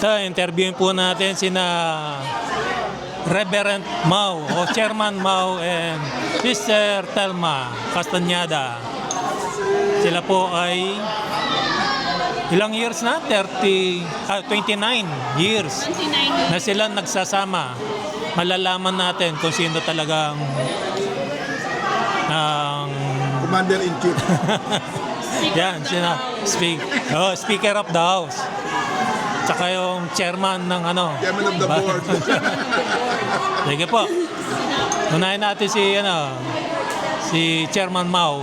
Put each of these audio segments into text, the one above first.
So, interviewin po natin sina Reverend Mau o Chairman Mau and Sister Telma Castañeda. Sila po ay ilang years na? 29 years 29 na sila nagsasama. Malalaman natin kung sino talagang Commander-in-Chief. yan, Speaker of the House. Tsaka yung chairman ng Chairman of the board. Sige po. Unahin natin si Chairman Mau.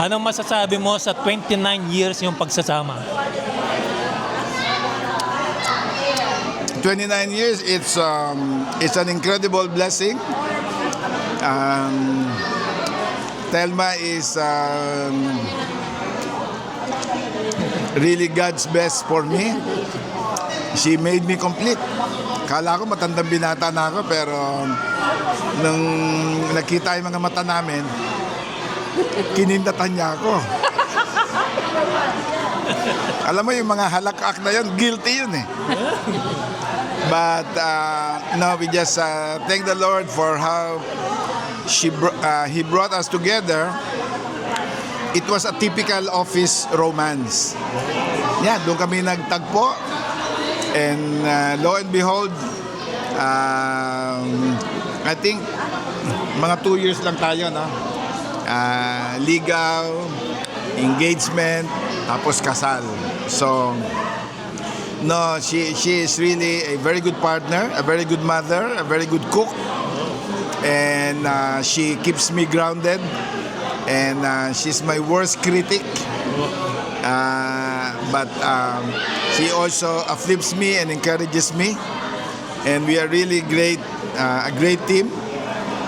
Anong masasabi mo sa 29 years yung pagsasama? 29 years, it's an incredible blessing. Telma is really God's best for me. She made me complete. Kala ko matandang binata na ako, pero nung nakita yung mga mata namin, kinindatan niya ako. Alam mo yung mga halakak na yun, guilty yun eh. But no, we just thank the Lord for how He brought us together. It was a typical office romance. Yeah, doon kami nagtagpo. And lo and behold, I think mga 2 years lang tayo, no? Ligaw, engagement, tapos kasal. So, no, she is really a very good partner, a very good mother, a very good cook. And she keeps me grounded. And she's my worst critic. But she also uplifts me and encourages me. And we are really a great team.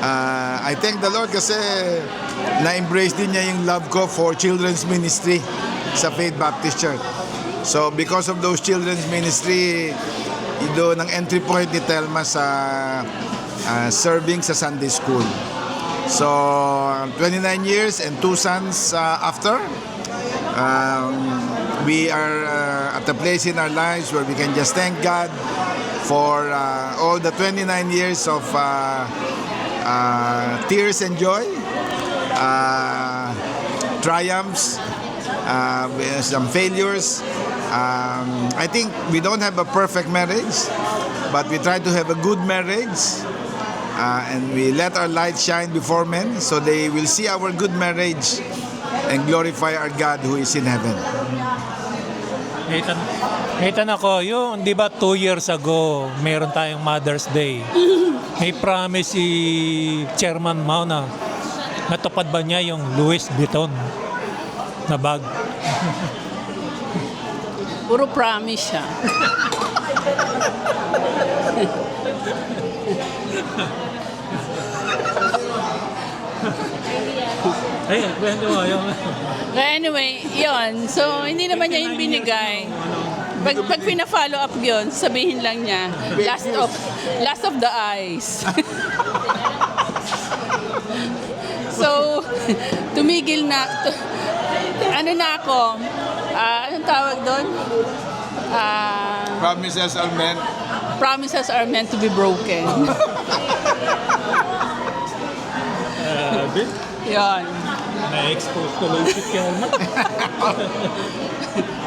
I thank the Lord kasi na-embrace din niya yung love ko for children's ministry sa Faith Baptist Church. So because of those children's ministry, doon ang entry point ni Telma sa serving sa Sunday school. So 29 years and 2 sons after, we are at a place in our lives where we can just thank God for all the 29 years of tears and joy, triumphs, some failures. I think we don't have a perfect marriage, but we try to have a good marriage, and we let our light shine before men so they will see our good marriage and glorify our God who is in heaven. Itan ako, yung di ba 2 years ago, meron tayong Mother's Day. May promise si Chairman Mau na natupad ba niya yung Louis Vuitton na bag? Puro promise siya. Ayun, kwento mo yung... Anyway, yon. So, hindi naman niya yung binigay. Pag pina-follow up yun, sabihin lang niya, last of the eyes. So, tumigil na. Ano na ako? Anong tawag doon? Promises are meant to be broken. Yan. Na-expose ko lang si Kelma.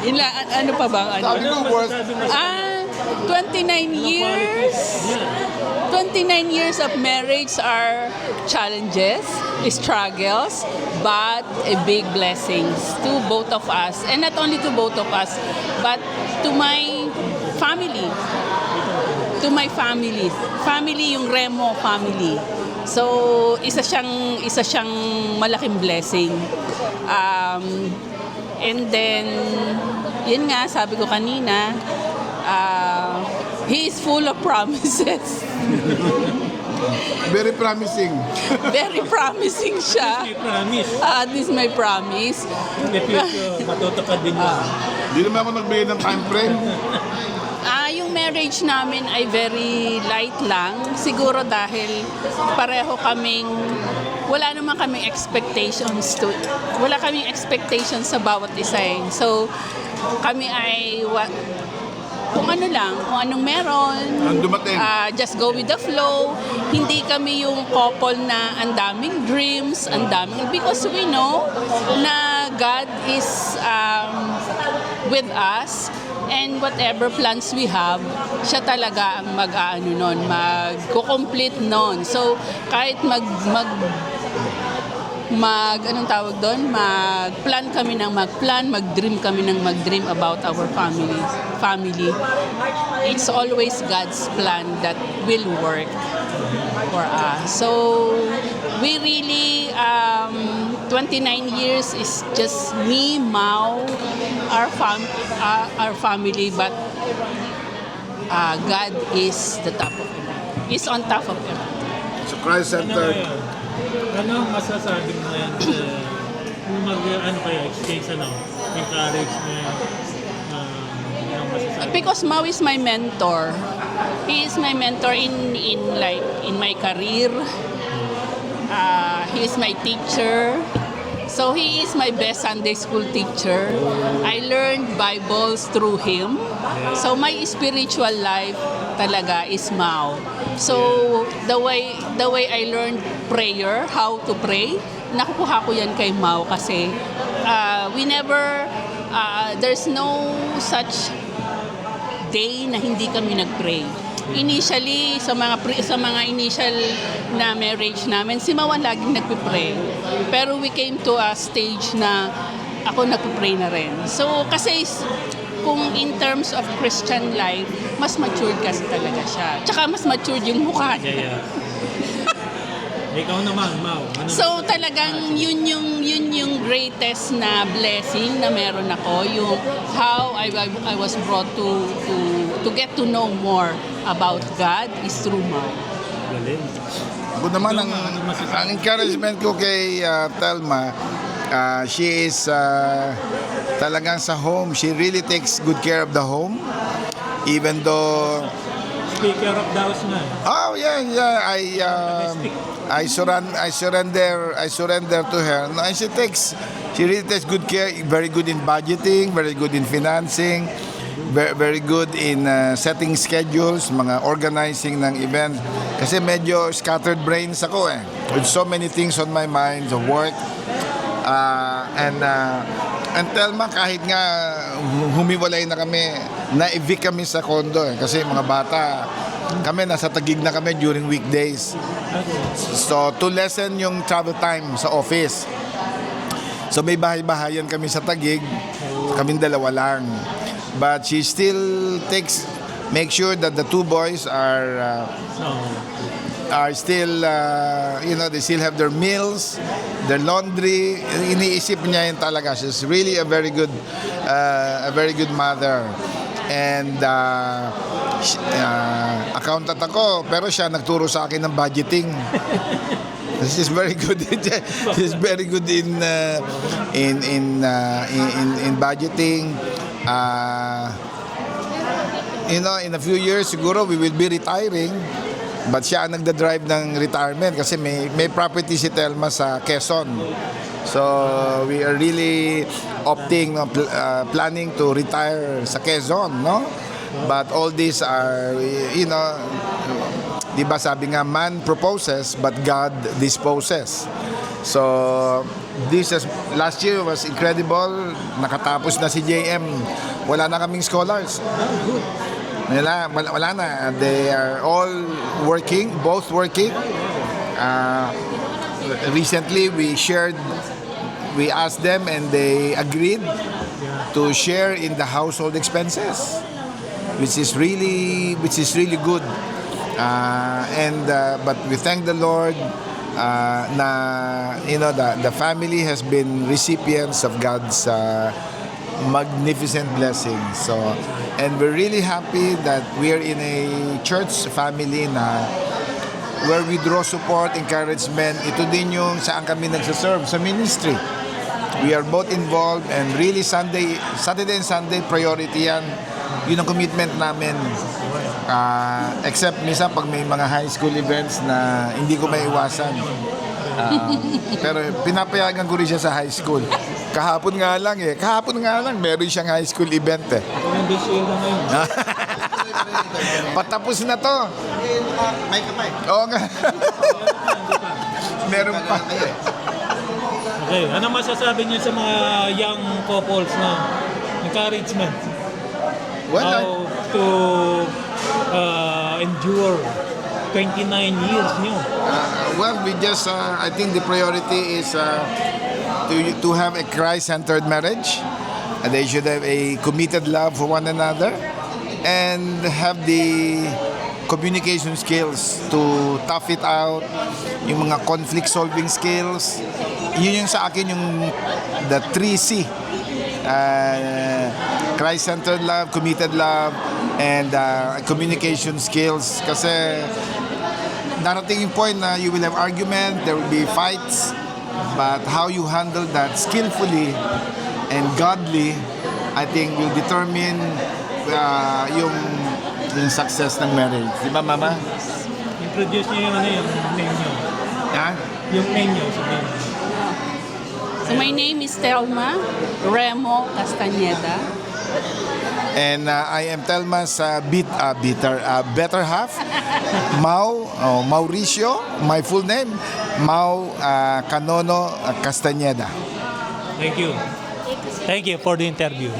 Yun lang, ano pa bang ano? 29 years. 29 years of marriage are challenges, struggles, but a big blessings to both of us. And not only to both of us, but to my family. To my family. Family, yung Remo family. So, isa siyang malaking blessing. And then, yun nga, sabi ko kanina, he is full of promises. Very promising. Very promising siya. May promise. This is my promise. In the future, matutupad din yun. Hindi naman ako nagbigay ng time frame. Yung marriage namin ay very light lang. Siguro dahil pareho kaming, wala naman kaming expectations sa bawat isa. So, kami ay kung ano lang, kung anong meron. Ang dumating. Just go with the flow. Hindi kami yung couple na ang daming dreams, ang daming, because we know na God is with us, and whatever plans we have, siya talaga ang mag-aano nun, mag-complete nun. So, kahit anong tawag doon, mag-plan kami ng mag-plan, mag-dream kami ng mag-dream about our family. It's always God's plan that will work for us. So, we really, 29 years is just me, Mau, our family, but God is the top of it. Is on top of it. So Christ-centered. Ano ang masasabi mo yan kung ano kayo, exchange encourage mo ang masasabi? Because Mau is my mentor. He is my mentor in my career. He is my teacher. So he is my best Sunday school teacher. I learned Bibles through him. So my spiritual life talaga is Mau. So the way I learned prayer, how to pray, nakukuha ko yan kay Mau kasi we never, there's no such day na hindi kami nag-pray. Initially, sa mga initial na marriage namin, si Mau ang laging nagpipray. Pero we came to a stage na ako nagpipray na rin. So, kasi kung in terms of Christian life, mas matured kasi talaga siya. Tsaka mas matured yung mukha niya. Yeah. Ikaw naman, Mau. So talagang yun yung greatest na blessing na meron ako, yung how I was brought to get to know more about God is through Mau. Galing. Ako naman, ang encouragement ko kay Telma, she is talagang sa home. She really takes good care of the home. Even though... Speaker of the house na. Oh, yeah. I surrender to her. No, and she really takes good care, very good in budgeting, very good in financing, very good in setting schedules, mga organizing ng events. Kasi medyo scattered brains ako with so many things on my mind, the work. And Telma, kahit nga humiwalay na kami, na-evict kami sa condo kasi mga bata, kami nasa Taguig na kami during weekdays. So to lessen yung travel time sa office. So may bahay-bahayan kami sa Taguig, kaming dalawa lang. But she still make sure that the two boys are still, they still have their meals, their laundry. Iniisip niya yun talaga. She's really a very good mother. And accountant ako, pero siya nagturo sa akin ng budgeting. She's very good. She's very good in budgeting. In a few years siguro we will be retiring. But siya ang nagda-drive ng retirement kasi may property si Telma sa Quezon. So we are really opting, planning to retire sa Quezon, no? But all these are, di ba sabi nga, man proposes but God disposes. So last year was incredible. Nakatapos na si JM. Wala na kaming scholars. Wala na. They are all working, both working. Recently, we asked them and they agreed to share in the household expenses, which is really good. But we thank the Lord the family has been recipients of God's magnificent blessings. So, and we're really happy that we are in a church family na where we draw support, encouragement. Ito din yung saan kami nagsaserve sa ministry. We are both involved and really Saturday and Sunday priority yan. Yun ang commitment namin. Except minsan pag may mga high school events na hindi ko maiwasan. Pero pinapayagan ko rin siya sa high school. Kahapon nga lang meron siyang high school event. Ako yung busy ngayon. Patapos na to. May kamay. Oo nga. Meron pa. Okay, ano masasabi niyo sa mga young couples na encouragement? Well, How to endure 29 years niyo? well, we just, I think the priority is to have a Christ-centered marriage. They should have a committed love for one another and have the communication skills to tough it out, yung mga conflict solving skills. Yun yung sa akin yung the 3C. Christ-centered love, committed love, and communication skills. Kasi darating yung point na you will have argument, there will be fights, but how you handle that skillfully and godly, I think will determine yung success ng marriage. Di ba, Mama? Introduce niyo yung ano yung name niyo. Ha? Yung name niyo, sabihin. So my name is Telma Remo Castañeda. And I am Telma's better half, Mauricio, my full name, Mau Canono Castañeda. Thank you. Thank you for the interview.